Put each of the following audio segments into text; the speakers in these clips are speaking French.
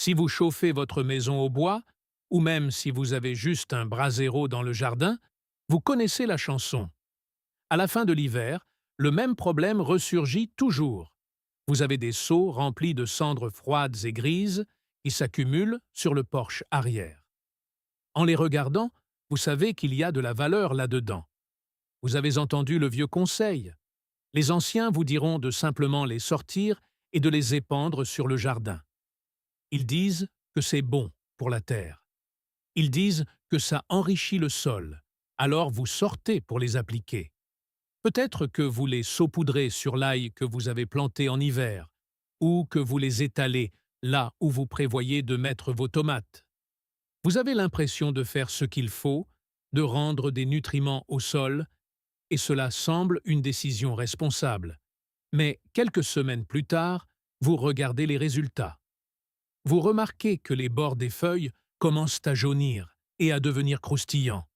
Si vous chauffez votre maison au bois, ou même si vous avez juste un brasero dans le jardin, vous connaissez la chanson. À la fin de l'hiver, le même problème ressurgit toujours. Vous avez des seaux remplis de cendres froides et grises qui s'accumulent sur le porche arrière. En les regardant, vous savez qu'il y a de la valeur là-dedans. Vous avez entendu le vieux conseil. Les anciens vous diront de simplement les sortir et de les épandre sur le jardin. Ils disent que c'est bon pour la terre. Ils disent que ça enrichit le sol. Alors vous sortez pour les appliquer. Peut-être que vous les saupoudrez sur l'ail que vous avez planté en hiver, ou que vous les étalez là où vous prévoyez de mettre vos tomates. Vous avez l'impression de faire ce qu'il faut, de rendre des nutriments au sol, et cela semble une décision responsable. Mais quelques semaines plus tard, vous regardez les résultats. Vous remarquez que les bords des feuilles commencent à jaunir et à devenir croustillants.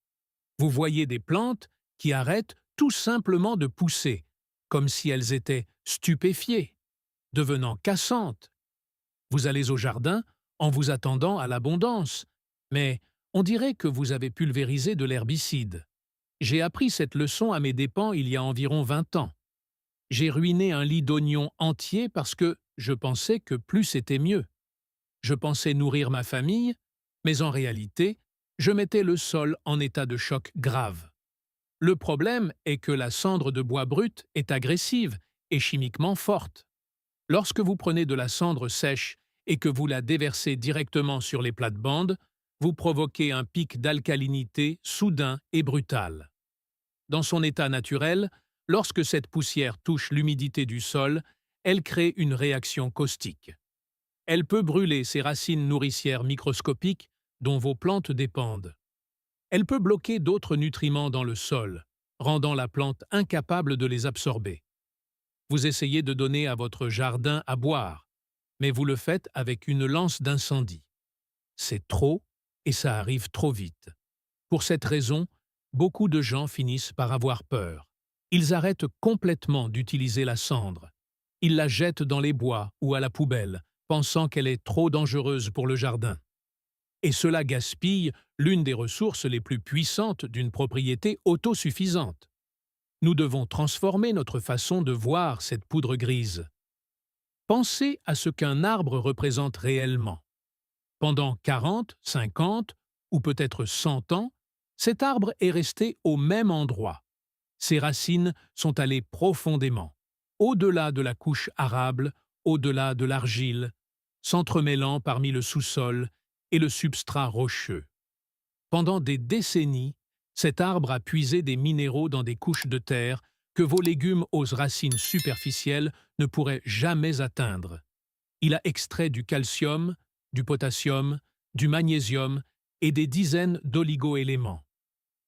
Vous voyez des plantes qui arrêtent tout simplement de pousser, comme si elles étaient stupéfiées, devenant cassantes. Vous allez au jardin en vous attendant à l'abondance, mais on dirait que vous avez pulvérisé de l'herbicide. J'ai appris cette leçon à mes dépens il y a environ 20 ans. J'ai ruiné un lit d'oignons entier parce que je pensais que plus c'était mieux. Je pensais nourrir ma famille, mais en réalité, je mettais le sol en état de choc grave. Le problème est que la cendre de bois brut est agressive et chimiquement forte. Lorsque vous prenez de la cendre sèche et que vous la déversez directement sur les plates-bandes, vous provoquez un pic d'alcalinité soudain et brutal. Dans son état naturel, lorsque cette poussière touche l'humidité du sol, elle crée une réaction caustique. Elle peut brûler ces racines nourricières microscopiques dont vos plantes dépendent. Elle peut bloquer d'autres nutriments dans le sol, rendant la plante incapable de les absorber. Vous essayez de donner à votre jardin à boire, mais vous le faites avec une lance d'incendie. C'est trop et ça arrive trop vite. Pour cette raison, beaucoup de gens finissent par avoir peur. Ils arrêtent complètement d'utiliser la cendre. Ils la jettent dans les bois ou à la poubelle, pensant qu'elle est trop dangereuse pour le jardin. Et cela gaspille l'une des ressources les plus puissantes d'une propriété autosuffisante. Nous devons transformer notre façon de voir cette poudre grise. Pensez à ce qu'un arbre représente réellement. Pendant 40, 50 ou peut-être 100 ans, cet arbre est resté au même endroit. Ses racines sont allées profondément, au-delà de la couche arable, au-delà de l'argile, s'entremêlant parmi le sous-sol et le substrat rocheux. Pendant des décennies, cet arbre a puisé des minéraux dans des couches de terre que vos légumes aux racines superficielles ne pourraient jamais atteindre. Il a extrait du calcium, du potassium, du magnésium et des dizaines d'oligo-éléments.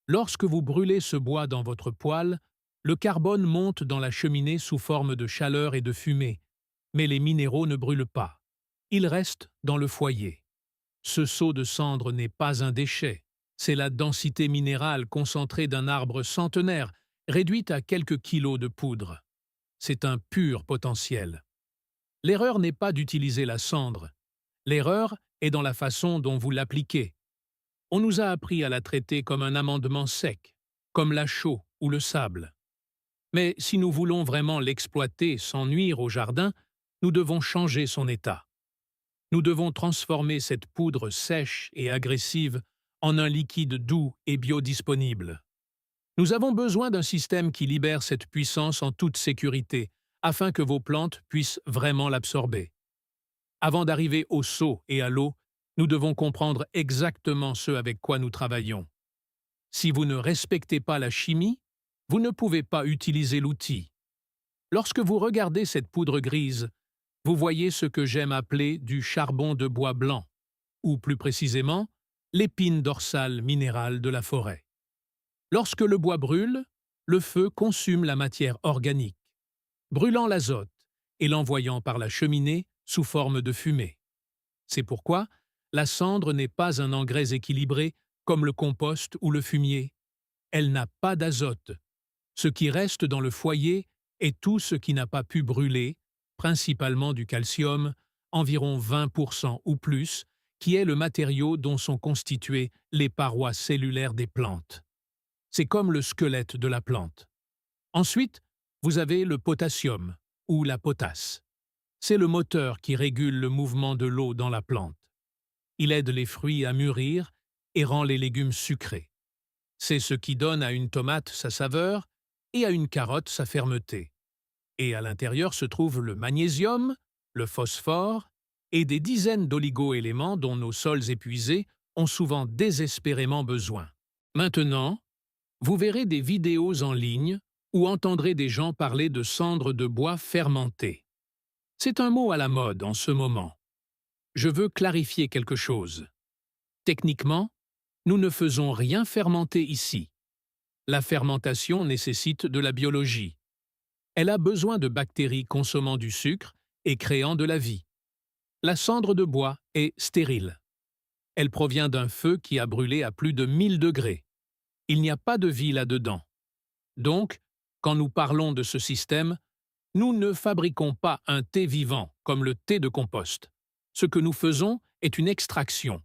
Lorsque vous brûlez ce bois dans votre poêle, le carbone monte dans la cheminée sous forme de chaleur et de fumée, mais les minéraux ne brûlent pas. Ils restent dans le foyer. Ce seau de cendre n'est pas un déchet, c'est la densité minérale concentrée d'un arbre centenaire, réduite à quelques kilos de poudre. C'est un pur potentiel. L'erreur n'est pas d'utiliser la cendre. L'erreur est dans la façon dont vous l'appliquez. On nous a appris à la traiter comme un amendement sec, comme la chaux ou le sable. Mais si nous voulons vraiment l'exploiter sans nuire au jardin, nous devons changer son état. Nous devons transformer cette poudre sèche et agressive en un liquide doux et biodisponible. Nous avons besoin d'un système qui libère cette puissance en toute sécurité, afin que vos plantes puissent vraiment l'absorber. Avant d'arriver au seau et à l'eau, nous devons comprendre exactement ce avec quoi nous travaillons. Si vous ne respectez pas la chimie, vous ne pouvez pas utiliser l'outil. Lorsque vous regardez cette poudre grise, vous voyez ce que j'aime appeler du charbon de bois blanc, ou plus précisément, l'épine dorsale minérale de la forêt. Lorsque le bois brûle, le feu consume la matière organique, brûlant l'azote et l'envoyant par la cheminée sous forme de fumée. C'est pourquoi la cendre n'est pas un engrais équilibré comme le compost ou le fumier. Elle n'a pas d'azote. Ce qui reste dans le foyer est tout ce qui n'a pas pu brûler, principalement du calcium, environ 20% ou plus, qui est le matériau dont sont constituées les parois cellulaires des plantes. C'est comme le squelette de la plante. Ensuite, vous avez le potassium, ou la potasse. C'est le moteur qui régule le mouvement de l'eau dans la plante. Il aide les fruits à mûrir et rend les légumes sucrés. C'est ce qui donne à une tomate sa saveur et à une carotte sa fermeté. Et à l'intérieur se trouve le magnésium, le phosphore et des dizaines d'oligo-éléments dont nos sols épuisés ont souvent désespérément besoin. Maintenant, vous verrez des vidéos en ligne ou entendrez des gens parler de cendres de bois fermentées. C'est un mot à la mode en ce moment. Je veux clarifier quelque chose. Techniquement, nous ne faisons rien fermenter ici. La fermentation nécessite de la biologie. Elle a besoin de bactéries consommant du sucre et créant de la vie. La cendre de bois est stérile. Elle provient d'un feu qui a brûlé à plus de 1000 degrés. Il n'y a pas de vie là-dedans. Donc, quand nous parlons de ce système, nous ne fabriquons pas un thé vivant comme le thé de compost. Ce que nous faisons est une extraction.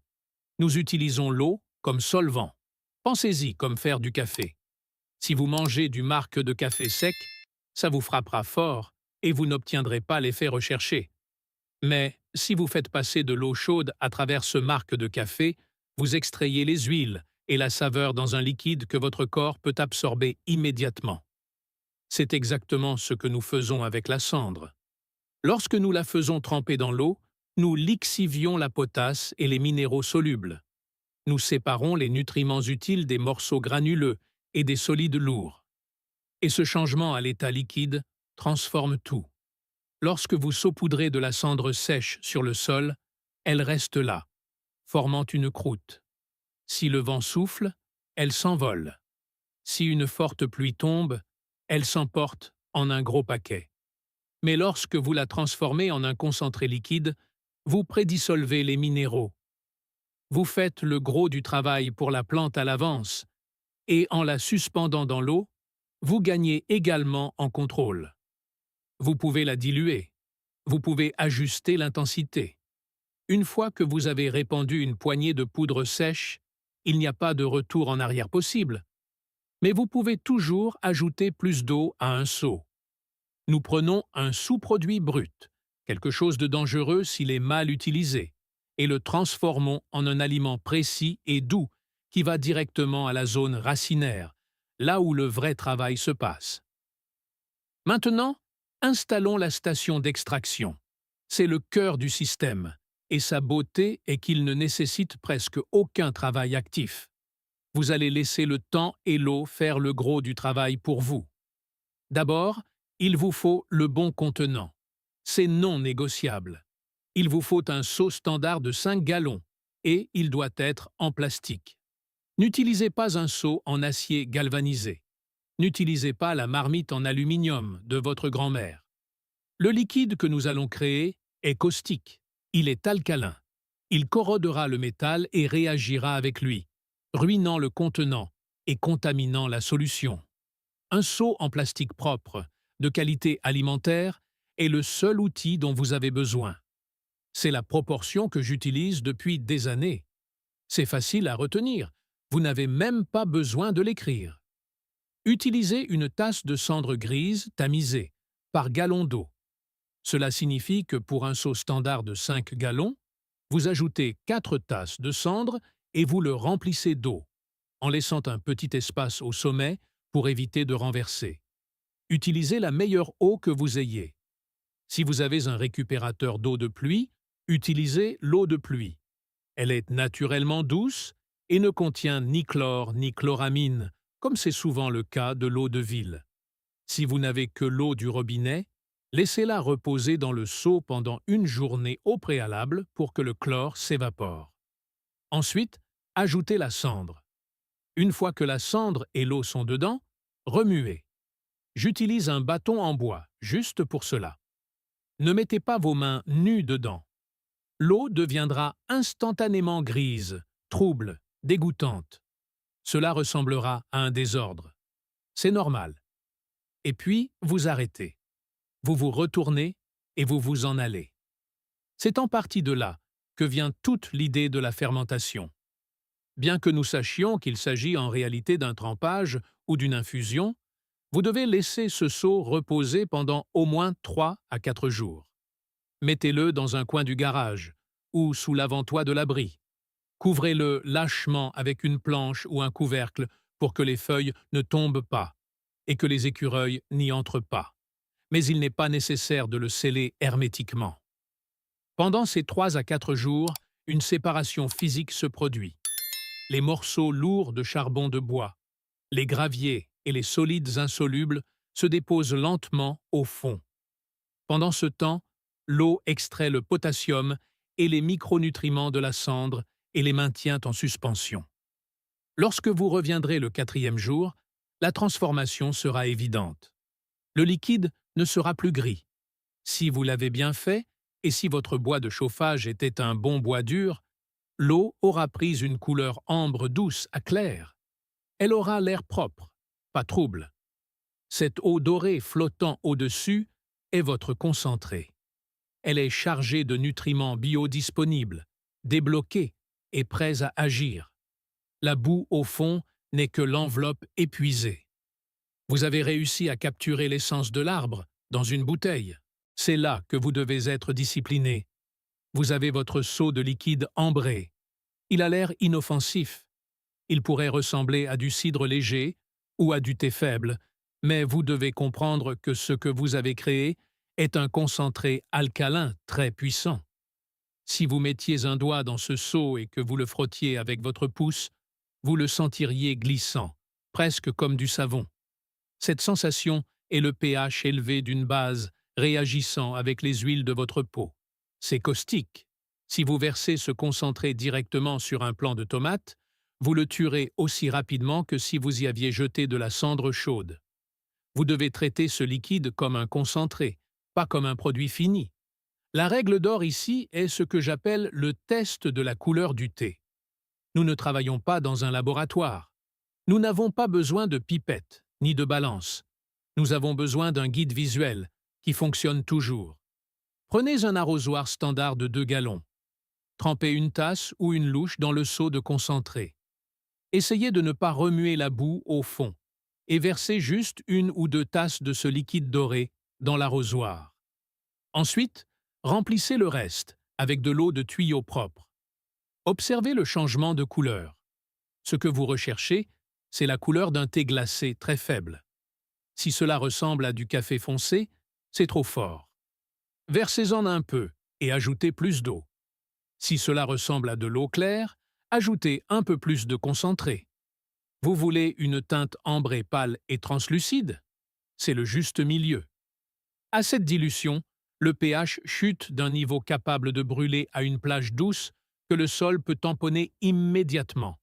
Nous utilisons l'eau comme solvant. Pensez-y comme faire du café. Si vous mangez du marc de café sec, ça vous frappera fort et vous n'obtiendrez pas l'effet recherché. Mais si vous faites passer de l'eau chaude à travers ce marc de café, vous extrayez les huiles et la saveur dans un liquide que votre corps peut absorber immédiatement. C'est exactement ce que nous faisons avec la cendre. Lorsque nous la faisons tremper dans l'eau, nous lixivions la potasse et les minéraux solubles. Nous séparons les nutriments utiles des morceaux granuleux et des solides lourds. Et ce changement à l'état liquide transforme tout. Lorsque vous saupoudrez de la cendre sèche sur le sol, elle reste là, formant une croûte. Si le vent souffle, elle s'envole. Si une forte pluie tombe, elle s'emporte en un gros paquet. Mais lorsque vous la transformez en un concentré liquide, vous prédissolvez les minéraux. Vous faites le gros du travail pour la plante à l'avance, et en la suspendant dans l'eau, vous gagnez également en contrôle. Vous pouvez la diluer. Vous pouvez ajuster l'intensité. Une fois que vous avez répandu une poignée de poudre sèche, il n'y a pas de retour en arrière possible. Mais vous pouvez toujours ajouter plus d'eau à un seau. Nous prenons un sous-produit brut, quelque chose de dangereux s'il est mal utilisé, et le transformons en un aliment précis et doux qui va directement à la zone racinaire, là où le vrai travail se passe. Maintenant, installons la station d'extraction. C'est le cœur du système, et sa beauté est qu'il ne nécessite presque aucun travail actif. Vous allez laisser le temps et l'eau faire le gros du travail pour vous. D'abord, il vous faut le bon contenant. C'est non négociable. Il vous faut un seau standard de 5 gallons et il doit être en plastique. N'utilisez pas un seau en acier galvanisé. N'utilisez pas la marmite en aluminium de votre grand-mère. Le liquide que nous allons créer est caustique. Il est alcalin. Il corrodera le métal et réagira avec lui, ruinant le contenant et contaminant la solution. Un seau en plastique propre, de qualité alimentaire, est le seul outil dont vous avez besoin. C'est la proportion que j'utilise depuis des années. C'est facile à retenir, vous n'avez même pas besoin de l'écrire. Utilisez une tasse de cendre grise tamisée, par gallon d'eau. Cela signifie que pour un seau standard de 5 gallons, vous ajoutez 4 tasses de cendre et vous le remplissez d'eau, en laissant un petit espace au sommet pour éviter de renverser. Utilisez la meilleure eau que vous ayez. Si vous avez un récupérateur d'eau de pluie, utilisez l'eau de pluie. Elle est naturellement douce et ne contient ni chlore ni chloramine, comme c'est souvent le cas de l'eau de ville. Si vous n'avez que l'eau du robinet, laissez-la reposer dans le seau pendant une journée au préalable pour que le chlore s'évapore. Ensuite, ajoutez la cendre. Une fois que la cendre et l'eau sont dedans, remuez. J'utilise un bâton en bois, juste pour cela. Ne mettez pas vos mains nues dedans. L'eau deviendra instantanément grise, trouble, dégoûtante. Cela ressemblera à un désordre. C'est normal. Et puis, vous arrêtez. Vous vous retournez et vous vous en allez. C'est en partie de là que vient toute l'idée de la fermentation. Bien que nous sachions qu'il s'agit en réalité d'un trempage ou d'une infusion, vous devez laisser ce seau reposer pendant au moins 3 à 4 jours. Mettez-le dans un coin du garage ou sous l'avant-toit de l'abri. Couvrez-le lâchement avec une planche ou un couvercle pour que les feuilles ne tombent pas et que les écureuils n'y entrent pas. Mais il n'est pas nécessaire de le sceller hermétiquement. Pendant ces 3 à 4 jours, une séparation physique se produit. Les morceaux lourds de charbon de bois, les graviers et les solides insolubles se déposent lentement au fond. Pendant ce temps, l'eau extrait le potassium et les micronutriments de la cendre et les maintient en suspension. Lorsque vous reviendrez le 4e jour, la transformation sera évidente. Le liquide ne sera plus gris. Si vous l'avez bien fait, et si votre bois de chauffage était un bon bois dur, l'eau aura pris une couleur ambre douce à clair. Elle aura l'air propre, pas trouble. Cette eau dorée flottant au-dessus est votre concentré. Elle est chargée de nutriments biodisponibles, débloqués et prêts à agir. La boue, au fond, n'est que l'enveloppe épuisée. Vous avez réussi à capturer l'essence de l'arbre dans une bouteille. C'est là que vous devez être discipliné. Vous avez votre seau de liquide ambré. Il a l'air inoffensif. Il pourrait ressembler à du cidre léger ou à du thé faible, mais vous devez comprendre que ce que vous avez créé est un concentré alcalin très puissant. Si vous mettiez un doigt dans ce seau et que vous le frottiez avec votre pouce, vous le sentiriez glissant, presque comme du savon. Cette sensation est le pH élevé d'une base réagissant avec les huiles de votre peau. C'est caustique. Si vous versez ce concentré directement sur un plant de tomate, vous le tuerez aussi rapidement que si vous y aviez jeté de la cendre chaude. Vous devez traiter ce liquide comme un concentré, pas comme un produit fini. La règle d'or ici est ce que j'appelle le test de la couleur du thé. Nous ne travaillons pas dans un laboratoire. Nous n'avons pas besoin de pipettes, ni de balance. Nous avons besoin d'un guide visuel, qui fonctionne toujours. Prenez un arrosoir standard de 2 gallons. Trempez une tasse ou une louche dans le seau de concentré. Essayez de ne pas remuer la boue au fond et versez juste 1 ou 2 tasses de ce liquide doré dans l'arrosoir. Ensuite, remplissez le reste avec de l'eau de tuyau propre. Observez le changement de couleur. Ce que vous recherchez, c'est la couleur d'un thé glacé très faible. Si cela ressemble à du café foncé, c'est trop fort. Versez-en un peu et ajoutez plus d'eau. Si cela ressemble à de l'eau claire, ajoutez un peu plus de concentré. Vous voulez une teinte ambrée pâle et translucide? C'est le juste milieu. À cette dilution, le pH chute d'un niveau capable de brûler à une plage douce que le sol peut tamponner immédiatement.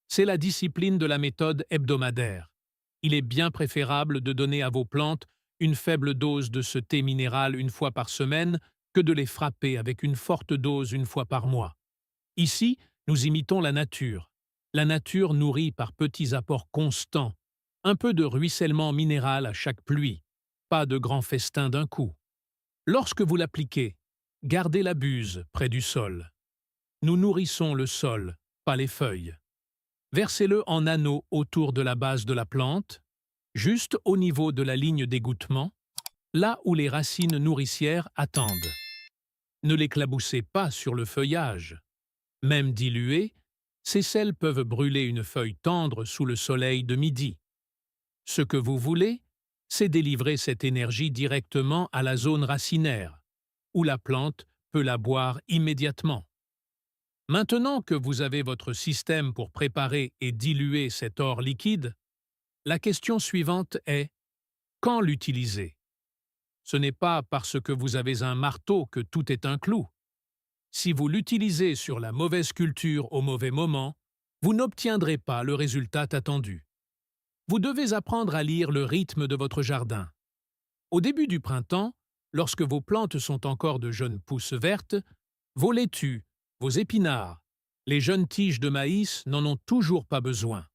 C'est la discipline de la méthode hebdomadaire. Il est bien préférable de donner à vos plantes une faible dose de ce thé minéral 1 fois par semaine que de les frapper avec une forte dose 1 fois par mois. Ici, nous imitons la nature. La nature nourrit par petits apports constants, un peu de ruissellement minéral à chaque pluie, pas de grands festins d'un coup. Lorsque vous l'appliquez, gardez la buse près du sol. Nous nourrissons le sol, pas les feuilles. Versez-le en anneaux autour de la base de la plante, juste au niveau de la ligne d'égouttement, là où les racines nourricières attendent. Ne l'éclaboussez pas sur le feuillage. Même diluées, ces sels peuvent brûler une feuille tendre sous le soleil de midi. Ce que vous voulez, c'est délivrer cette énergie directement à la zone racinaire, où la plante peut la boire immédiatement. Maintenant que vous avez votre système pour préparer et diluer cet or liquide, la question suivante est: quand l'utiliser? Ce n'est pas parce que vous avez un marteau que tout est un clou. Si vous l'utilisez sur la mauvaise culture au mauvais moment, vous n'obtiendrez pas le résultat attendu. Vous devez apprendre à lire le rythme de votre jardin. Au début du printemps, lorsque vos plantes sont encore de jeunes pousses vertes, vos laitues, vos épinards, les jeunes tiges de maïs n'en ont toujours pas besoin.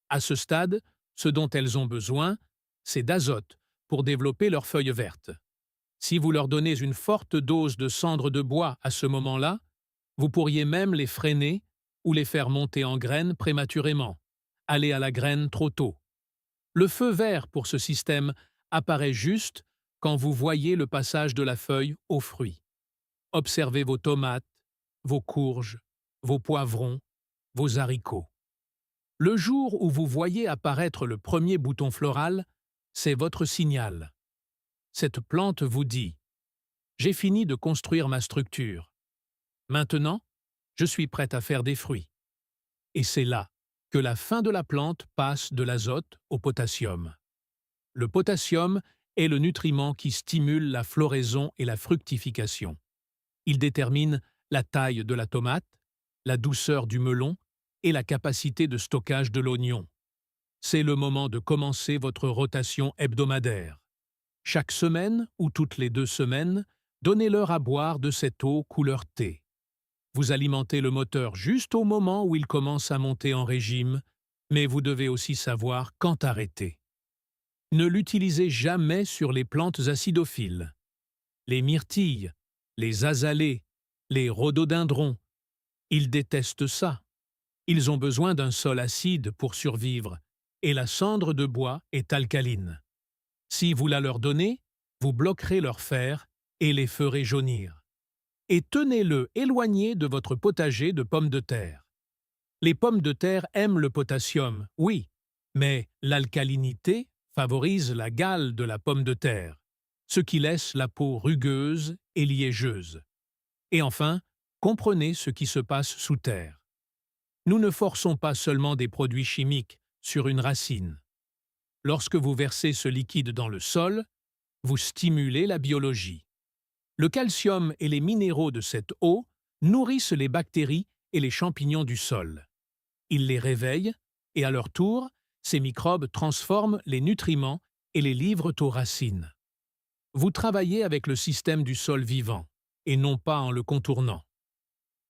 À ce stade, ce dont elles ont besoin, c'est d'azote pour développer leurs feuilles vertes. Si vous leur donnez une forte dose de cendre de bois à ce moment-là, vous pourriez même les freiner ou les faire monter en graines prématurément, aller à la graine trop tôt. Le feu vert pour ce système apparaît juste quand vous voyez le passage de la feuille au fruit. Observez vos tomates, vos courges, vos poivrons, vos haricots. Le jour où vous voyez apparaître le premier bouton floral, c'est votre signal. Cette plante vous dit « J'ai fini de construire ma structure. Maintenant, je suis prête à faire des fruits. » Et c'est là que la fin de la plante passe de l'azote au potassium. Le potassium est le nutriment qui stimule la floraison et la fructification. Il détermine la taille de la tomate, la douceur du melon et la capacité de stockage de l'oignon. C'est le moment de commencer votre rotation hebdomadaire. Chaque semaine ou toutes les 2 semaines, donnez-leur à boire de cette eau couleur thé. Vous alimentez le moteur juste au moment où il commence à monter en régime, mais vous devez aussi savoir quand arrêter. Ne l'utilisez jamais sur les plantes acidophiles. Les myrtilles, les azalées, les rhododendrons. Ils détestent ça. Ils ont besoin d'un sol acide pour survivre, et la cendre de bois est alcaline. Si vous la leur donnez, vous bloquerez leur fer et les ferez jaunir. Et tenez-le éloigné de votre potager de pommes de terre. Les pommes de terre aiment le potassium, oui, mais l'alcalinité favorise la gale de la pomme de terre, ce qui laisse la peau rugueuse et liégeuse. Et enfin, comprenez ce qui se passe sous terre. Nous ne forçons pas seulement des produits chimiques sur une racine. Lorsque vous versez ce liquide dans le sol, vous stimulez la biologie. Le calcium et les minéraux de cette eau nourrissent les bactéries et les champignons du sol. Ils les réveillent et à leur tour, ces microbes transforment les nutriments et les livrent aux racines. Vous travaillez avec le système du sol vivant et non pas en le contournant.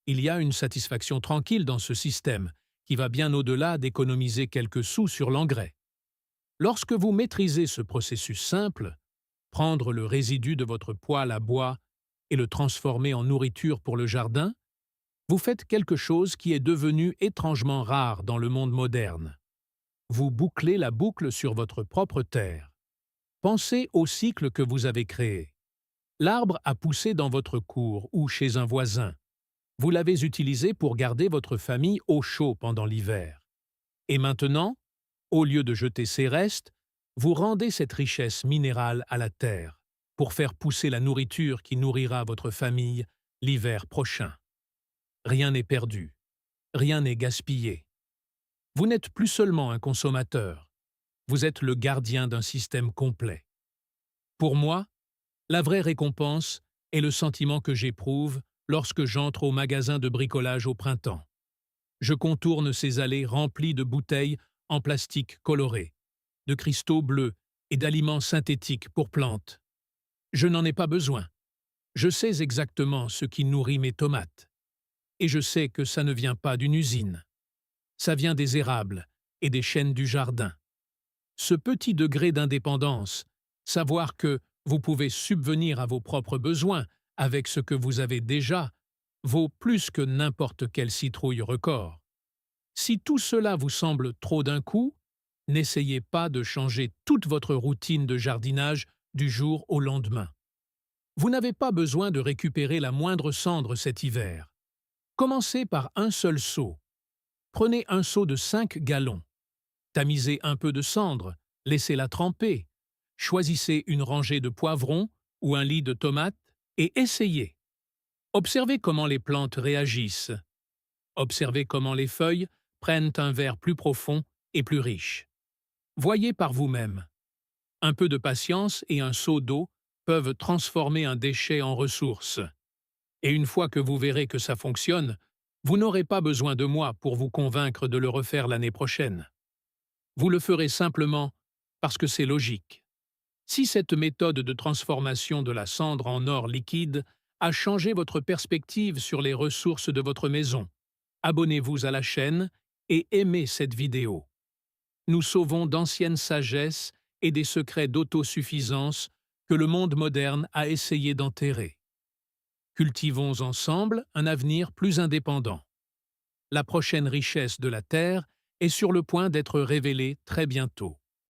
Il y a une satisfaction tranquille dans ce système qui va bien au-delà d'économiser quelques sous sur l'engrais. Lorsque vous maîtrisez ce processus simple, prendre le résidu de votre poêle à bois et le transformer en nourriture pour le jardin, vous faites quelque chose qui est devenu étrangement rare dans le monde moderne. Vous bouclez la boucle sur votre propre terre. Pensez au cycle que vous avez créé. L'arbre a poussé dans votre cour ou chez un voisin. Vous l'avez utilisé pour garder votre famille au chaud pendant l'hiver. Et maintenant, au lieu de jeter ses restes, vous rendez cette richesse minérale à la terre pour faire pousser la nourriture qui nourrira votre famille l'hiver prochain. Rien n'est perdu, rien n'est gaspillé. Vous n'êtes plus seulement un consommateur, vous êtes le gardien d'un système complet. Pour moi, la vraie récompense est le sentiment que j'éprouve lorsque j'entre au magasin de bricolage au printemps. Je contourne ces allées remplies de bouteilles en plastique coloré, de cristaux bleus et d'aliments synthétiques pour plantes. Je n'en ai pas besoin. Je sais exactement ce qui nourrit mes tomates. Et je sais que ça ne vient pas d'une usine. Ça vient des érables et des chênes du jardin. Ce petit degré d'indépendance, savoir que vous pouvez subvenir à vos propres besoins avec ce que vous avez déjà, vaut plus que n'importe quelle citrouille record. Si tout cela vous semble trop d'un coup, n'essayez pas de changer toute votre routine de jardinage du jour au lendemain. Vous n'avez pas besoin de récupérer la moindre cendre cet hiver. Commencez par un seul seau. Prenez un seau de 5 gallons. Tamisez un peu de cendre, laissez-la tremper. Choisissez une rangée de poivrons ou un lit de tomates et essayez. Observez comment les plantes réagissent. Observez comment les feuilles prennent un vert plus profond et plus riche. Voyez par vous-même. Un peu de patience et un seau d'eau peuvent transformer un déchet en ressource. Et une fois que vous verrez que ça fonctionne, vous n'aurez pas besoin de moi pour vous convaincre de le refaire l'année prochaine. Vous le ferez simplement parce que c'est logique. Si cette méthode de transformation de la cendre en or liquide a changé votre perspective sur les ressources de votre maison, abonnez-vous à la chaîne et aimez cette vidéo. Nous sauvons d'anciennes sagesses et des secrets d'autosuffisance que le monde moderne a essayé d'enterrer. Cultivons ensemble un avenir plus indépendant. La prochaine richesse de la Terre est sur le point d'être révélée très bientôt.